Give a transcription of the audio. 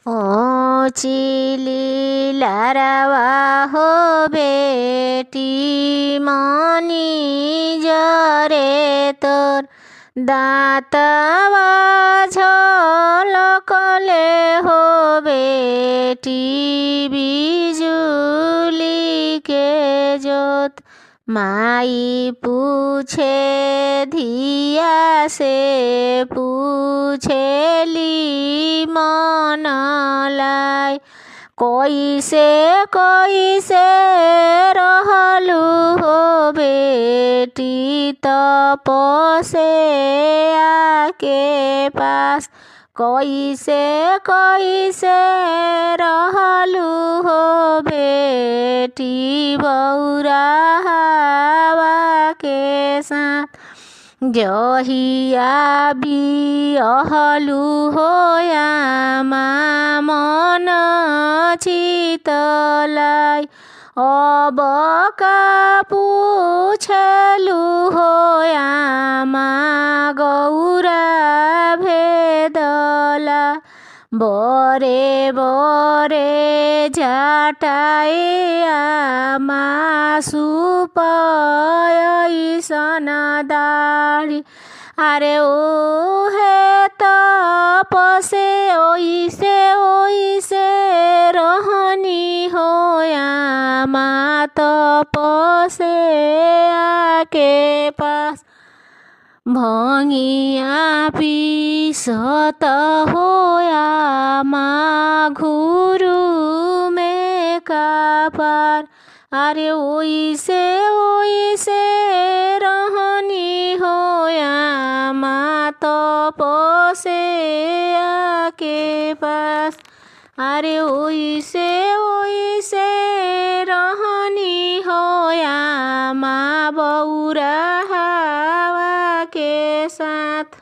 ओ chilli लारावा हो बेटी मनी जरे तोर दाँतवा झलकले हो बेटी बिजुली के जोत। माई पूछे धिया से पूछेली मनलाई कैसे कैसे रहलु हो बेटी तपस्या के पास। कैसे कैसे रहलु हो बेटी बौरावा के साथ। जहिया बिहलु हो आमा मन चितलाई अब का पूछलु हो आमा गौरा भेदला। बरे बरे झाटाए आमा सुपयसन दाढ़ी। अरे ओ हे तपसे ओइसे ओइसे रहनी हो आमा तपस्या के पास। भंगिया पीसत हो आमा घुरु में कापार। अरे ओइसे ओइसे रहनी हो आमा तपस्या के पास। अरे ओइसे ओइसे रहनी हो आमा बौरावा के साथ।